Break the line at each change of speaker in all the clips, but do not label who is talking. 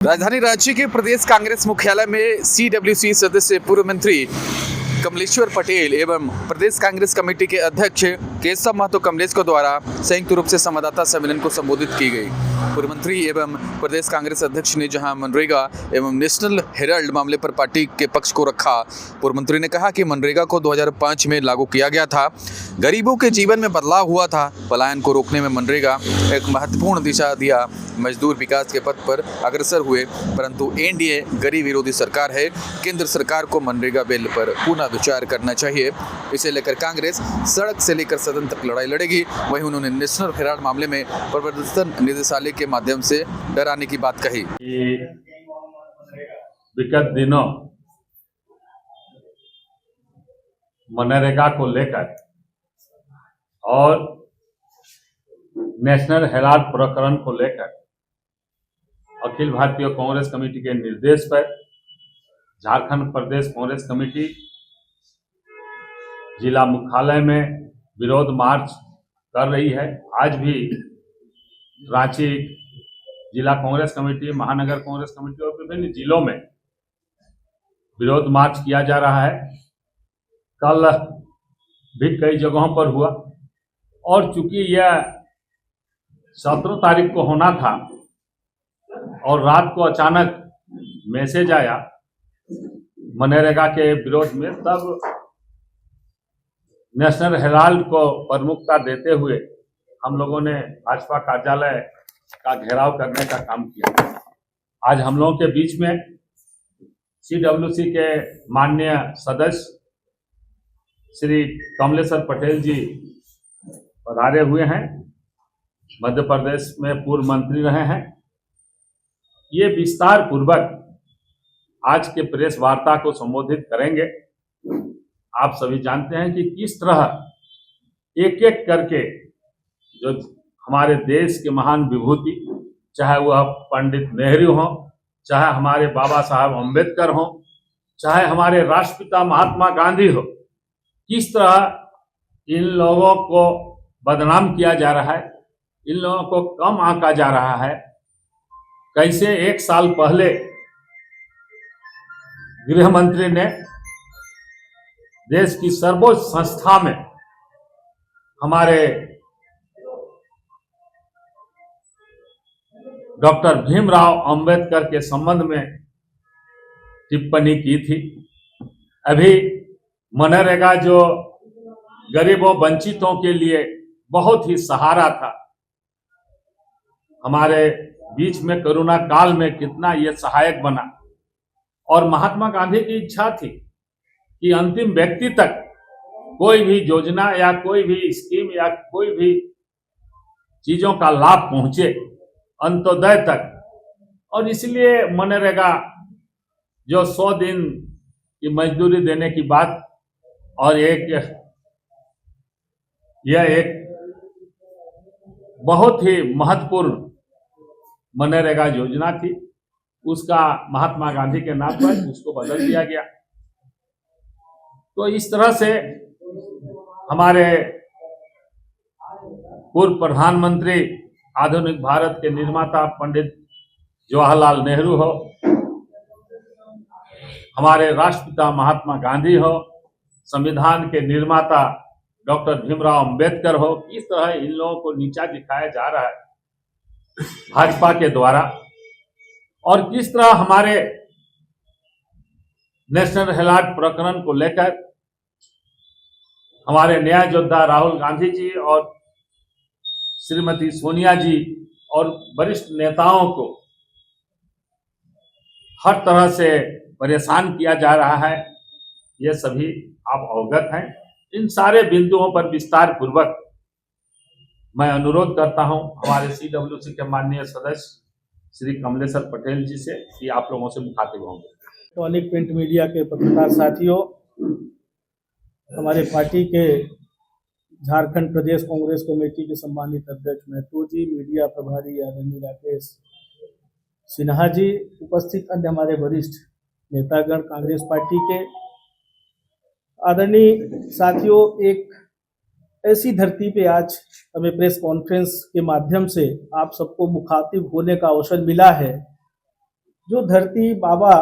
राजधानी रांची के प्रदेश कांग्रेस मुख्यालय में सीडब्ल्यूसी सदस्य पूर्व मंत्री कमलेश्वर पटेल एवं प्रदेश कांग्रेस कमेटी के अध्यक्ष केशव महतो कमलेश को द्वारा संयुक्त रूप से संवाददाता सम्मेलन को संबोधित की गई। पूर्व मंत्री एवं प्रदेश कांग्रेस अध्यक्ष ने जहां मनरेगा एवं नेशनल हेराल्ड मामले पर पार्टी के पक्ष को रखा। पूर्व मंत्री ने कहा कि मनरेगा को 2005 में लागू किया गया था, गरीबों के जीवन में बदलाव हुआ था। पलायन को रोकने में मनरेगा एक महत्वपूर्ण दिशा दिया। मजदूर विकास के पथ पर अग्रसर हुए, परंतु एनडीए गरीब विरोधी सरकार है। केंद्र सरकार को मनरेगा बिल पर पुनः विचार करना चाहिए। इसे लेकर कांग्रेस सड़क से लेकर सदन तक लड़ाई लड़ेगी। वहीं उन्होंने नेशनल हेराल्ड मामले में प्रवर्तन निदेशालय के माध्यम से डराने की बात कही।
विगत दिनों मनरेगा को लेकर और नेशनल हेराल्ड प्रकरण को लेकर अखिल भारतीय कांग्रेस कमेटी के निर्देश पर झारखंड प्रदेश कांग्रेस कमेटी जिला मुख्यालय में विरोध मार्च कर रही है। आज भी रांची जिला कांग्रेस कमेटी, महानगर कांग्रेस कमेटी और विभिन्न जिलों में विरोध मार्च किया जा रहा है। कल भी कई जगहों पर हुआ और चूंकि यह 17 तारीख को होना था और रात को अचानक मैसेज आया मनरेगा के विरोध में, तब नेशनल हेराल्ड को प्रमुखता देते हुए हम लोगों ने भाजपा कार्यालय का घेराव करने का काम किया। आज हम लोगों के बीच में सीडब्ल्यूसी के माननीय सदस्य श्री कमलेश्वर पटेल जी पधारे हुए हैं। मध्य प्रदेश में पूर्व मंत्री रहे हैं। ये विस्तार पूर्वक आज के प्रेस वार्ता को संबोधित करेंगे। आप सभी जानते हैं कि किस तरह एक एक करके जो हमारे देश के महान विभूति, चाहे वह पंडित नेहरू हो, चाहे हमारे बाबा साहब अम्बेडकर हो, चाहे हमारे राष्ट्रपिता महात्मा गांधी हो, किस तरह इन लोगों को बदनाम किया जा रहा है, इन लोगों को कम आंका जा रहा है। कैसे एक साल पहले गृह मंत्री ने देश की सर्वोच्च संस्था में हमारे डॉक्टर भीमराव अंबेडकर के संबंध में टिप्पणी की थी। अभी मनरेगा जो गरीबों वंचितों के लिए बहुत ही सहारा था, हमारे बीच में कोरोना काल में कितना ये सहायक बना, और महात्मा गांधी की इच्छा थी कि अंतिम व्यक्ति तक कोई भी योजना या कोई भी स्कीम या कोई भी चीजों का लाभ पहुंचे अंत्योदय तक। और इसलिए मनरेगा जो 100 दिन की मजदूरी देने की बात और यह एक बहुत ही महत्वपूर्ण मनरेगा योजना थी, उसका महात्मा गांधी के नाम पर उसको बदल दिया गया। तो इस तरह से हमारे पूर्व प्रधानमंत्री, आधुनिक भारत के निर्माता पंडित जवाहरलाल नेहरू हो, हमारे राष्ट्रपिता महात्मा गांधी हो, संविधान के निर्माता डॉक्टर भीमराव अंबेडकर हो, इस तरह इन लोगों को नीचा दिखाया जा रहा है भाजपा के द्वारा। और किस तरह हमारे नेशनल हेराल्ड प्रकरण को लेकर हमारे न्याय योद्धा राहुल गांधी जी और श्रीमती सोनिया जी और वरिष्ठ नेताओं को हर तरह से परेशान किया जा रहा है, ये सभी आप अवगत हैं। इन सारे बिंदुओं पर विस्तार पूर्वक मैं अनुरोध करता हूं हमारे सीडब्ल्यूसी के माननीय सदस्य श्री कमलेश्वर पटेल जी से कि आप लोगों से मुखातिब होंगे।
इलेक्ट्रॉनिक प्रिंट मीडिया के पत्रकार साथियों, हमारे पार्टी के झारखंड प्रदेश कांग्रेस कमेटी के सम्मानित अध्यक्ष महतो जी, मीडिया प्रभारी आदरणीय राकेश सिन्हा जी, उपस्थित अन्य हमारे वरिष्ठ नेतागण कांग्रेस पार्टी के, आदरणीय साथियों, एक ऐसी धरती पे आज हमें प्रेस कॉन्फ्रेंस के माध्यम से आप सबको मुखातिब होने का अवसर मिला है जो धरती बाबा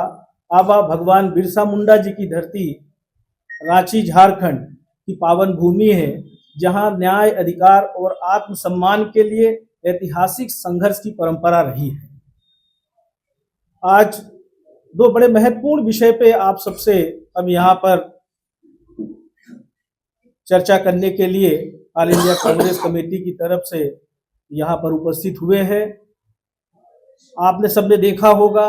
आबा भगवान बिरसा मुंडा जी की धरती रांची झारखंड की पावन भूमि है, जहां न्याय, अधिकार और आत्मसम्मान के लिए ऐतिहासिक संघर्ष की परंपरा रही है। आज दो बड़े महत्वपूर्ण विषय पे आप सबसे हम यहाँ पर चर्चा करने के लिए ऑल इंडिया कांग्रेस कमेटी की तरफ से यहाँ पर उपस्थित हुए हैं। आपने सबने देखा होगा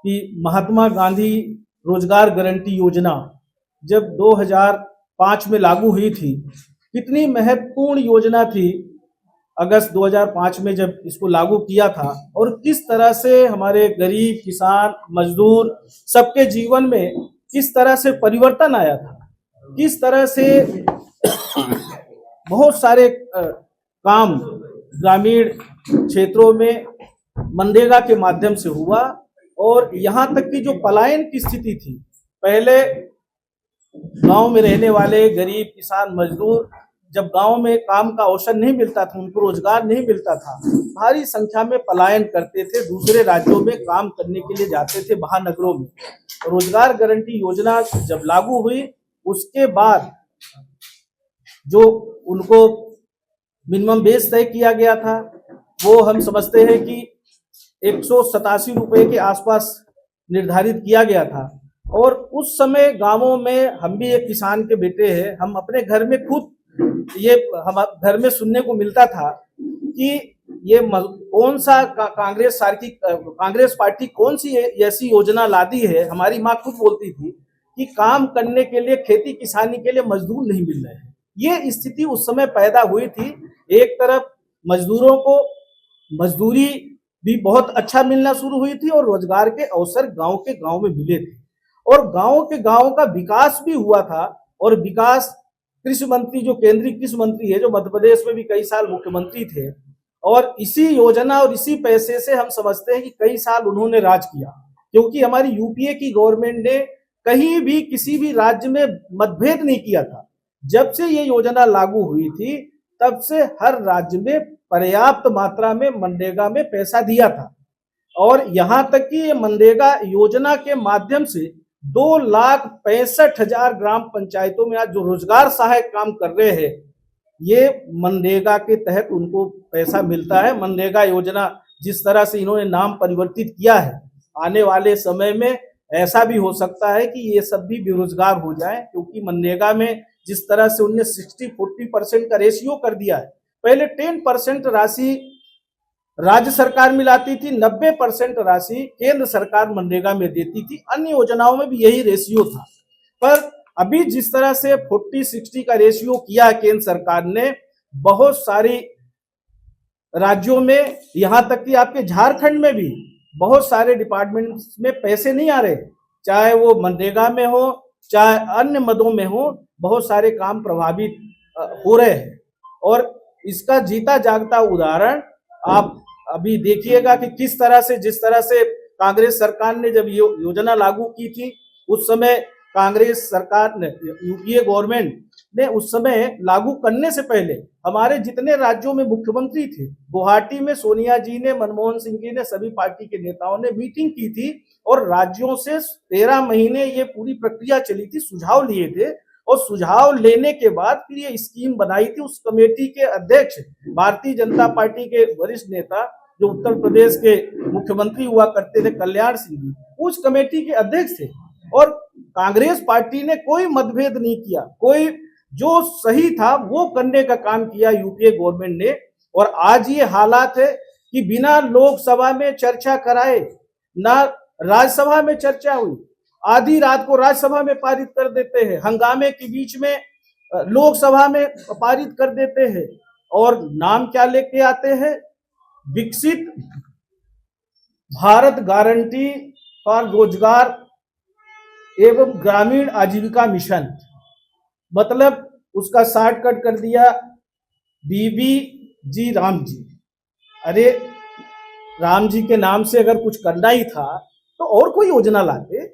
कि महात्मा गांधी रोजगार गारंटी योजना जब 2005 में लागू हुई थी, कितनी महत्वपूर्ण योजना थी। अगस्त 2005 में जब इसको लागू किया था और किस तरह से हमारे गरीब, किसान, मजदूर सबके जीवन में किस तरह से परिवर्तन आया था, किस तरह से बहुत सारे काम ग्रामीण क्षेत्रों में मनरेगा के माध्यम से हुआ। और यहाँ तक कि जो पलायन की स्थिति थी, पहले गांव में रहने वाले गरीब, किसान, मजदूर जब गांव में काम का अवसर नहीं मिलता था, उनको रोजगार नहीं मिलता था, भारी संख्या में पलायन करते थे, दूसरे राज्यों में काम करने के लिए जाते थे, महानगरों में। रोजगार गारंटी योजना जब लागू हुई, उसके बाद जो उनको मिनिमम वेज तय किया गया था, वो हम समझते हैं कि 187 रुपए के आसपास निर्धारित किया गया था। और उस समय गांवों में, हम भी एक किसान के बेटे हैं, हम अपने घर में खुद ये हम घर में सुनने को मिलता था कि ये कौन सा कांग्रेस पार्टी कौन सी ऐसी योजना लादी है। हमारी माँ खुद बोलती थी कि काम करने के लिए, खेती किसानी के लिए मजदूर नहीं मिल रहे हैं। ये स्थिति उस समय पैदा हुई थी। एक तरफ मजदूरों को मजदूरी भी बहुत अच्छा मिलना शुरू हुई थी और रोजगार के अवसर गांव के गांव में मिले थे और गांव के गांव का विकास भी हुआ था। और विकास, कृषि मंत्री जो केंद्रीय कृषि मंत्री है, जो मध्य प्रदेश में भी कई साल मुख्यमंत्री थे, और इसी योजना और इसी पैसे से हम समझते हैं कि कई साल उन्होंने राज किया। क्योंकि हमारी यूपीए की गवर्नमेंट ने कहीं भी किसी भी राज्य में मतभेद नहीं किया था। जब से ये योजना लागू हुई थी, तब से हर राज्य में पर्याप्त मात्रा में मनरेगा में पैसा दिया था। और यहाँ तक कि ये मनरेगा योजना के माध्यम से 2,65,000 ग्राम पंचायतों में आज जो रोजगार सहायक काम कर रहे हैं, ये मनरेगा के तहत उनको पैसा मिलता है। मनरेगा योजना जिस तरह से इन्होंने नाम परिवर्तित किया है, आने वाले समय में ऐसा भी हो सकता है कि ये सब भी बेरोजगार हो जाएं, क्योंकि मनरेगा में जिस तरह से उन्होंने 60-40% का रेशियो कर दिया है। पहले 10% राशि राज्य सरकार मिलाती थी, 90% राशि केंद्र सरकार मनरेगा में देती थी। अन्य योजनाओं में भी यही रेशियो था। पर अभी जिस तरह से 40-60 का रेशियो किया केंद्र सरकार ने, बहुत सारी राज्यों में, यहाँ तक कि आपके झारखंड में भी बहुत सारे डिपार्टमेंट्स में पैसे नहीं आ रहे, चाहे वो मनरेगा में हो, चाहे अन्य मदों में हो, बहुत सारे काम प्रभावित हो रहे हैं। और इसका जीता जागता उदाहरण आप अभी देखिएगा कि किस तरह से, जिस तरह से कांग्रेस सरकार ने जब ये योजना लागू की थी, उस समय कांग्रेस सरकार ने, यूपीए गवर्नमेंट ने उस समय लागू करने से पहले हमारे जितने राज्यों में मुख्यमंत्री थे, गुवाहाटी में सोनिया जी ने, मनमोहन सिंह जी ने, सभी पार्टी के नेताओं ने मीटिंग की थी और राज्यों से 13 महीने ये पूरी प्रक्रिया चली थी, सुझाव लिए थे। और सुझाव लेने के बाद फिर ये स्कीम बनाई थी। उस कमेटी के अध्यक्ष भारतीय जनता पार्टी के वरिष्ठ नेता, जो उत्तर प्रदेश के मुख्यमंत्री हुआ करते थे, कल्याण सिंह जी, उस कमेटी के अध्यक्ष थे। और कांग्रेस पार्टी ने कोई मतभेद नहीं किया, कोई जो सही था वो करने का काम किया यूपीए गवर्नमेंट ने। और आज ये हालात है कि बिना लोकसभा में चर्चा कराए, ना राज्यसभा में चर्चा हुई, आधी रात को राज्यसभा में पारित कर देते हैं, हंगामे के बीच में लोकसभा में पारित कर देते हैं। और नाम क्या लेके आते हैं? विकसित भारत गारंटी फॉर रोजगार एवं ग्रामीण आजीविका मिशन। मतलब उसका शॉर्टकट कर दिया बीबीजी राम जी। अरे राम जी के नाम से अगर कुछ करना ही था तो और कोई योजना लाते।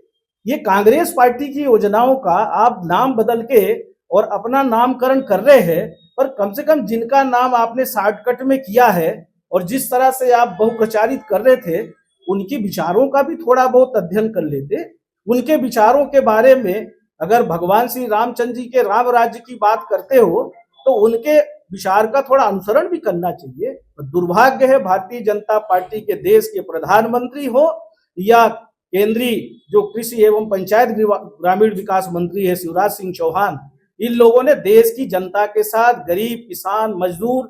ये कांग्रेस पार्टी की योजनाओं का आप नाम बदल के और अपना नामकरण कर रहे हैं, पर कम से कम जिनका नाम आपने शॉर्टकट में किया है और जिस तरह से आप बहुप्रचारित कर रहे थे, उनके विचारों का भी थोड़ा बहुत अध्ययन कर लेते। उनके विचारों के बारे में अगर भगवान श्री रामचंद्र जी के राम राज्य की बात करते हो तो उनके विचार का थोड़ा अनुसरण भी करना चाहिए। दुर्भाग्य है भारतीय जनता पार्टी के देश के प्रधानमंत्री हो या केंद्रीय जो कृषि एवं पंचायत ग्रामीण विकास मंत्री है शिवराज सिंह चौहान, इन लोगों ने देश की जनता के साथ गरीब, किसान, मजदूर,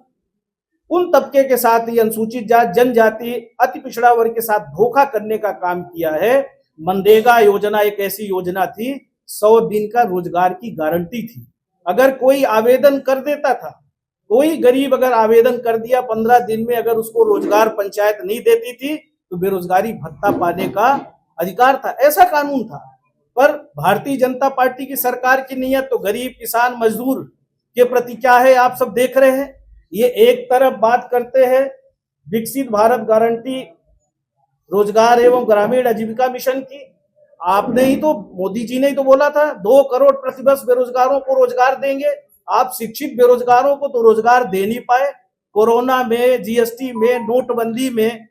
उन तबके के साथ ही अनुसूचित जाति, जनजाति, अति पिछड़ा वर्ग के साथ धोखा करने का काम किया है। मनरेगा योजना एक ऐसी योजना थी, 100 दिन का रोजगार की गारंटी थी। अगर कोई आवेदन कर देता था, कोई गरीब अगर आवेदन कर दिया 15 दिन में, अगर उसको रोजगार पंचायत नहीं देती थी तो बेरोजगारी भत्ता पाने का अधिकार था, ऐसा कानून था। पर भारतीय जनता पार्टी की सरकार की नीयत तो गरीब, किसान, मजदूर के प्रति क्या है आप सब देख रहे हैं। ये एक तरफ बात करते हैं विकसित भारत गारंटी रोजगार एवं ग्रामीण आजीविका मिशन की, आपने ही तो, मोदी जी ने ही तो बोला था 2 करोड़ प्रतिवर्ष बेरोजगारों को रोजगार देंगे। आप शिक्षित बेरोजगारों को तो रोजगार दे नहीं पाए। कोरोना में, जीएसटी में, नोटबंदी में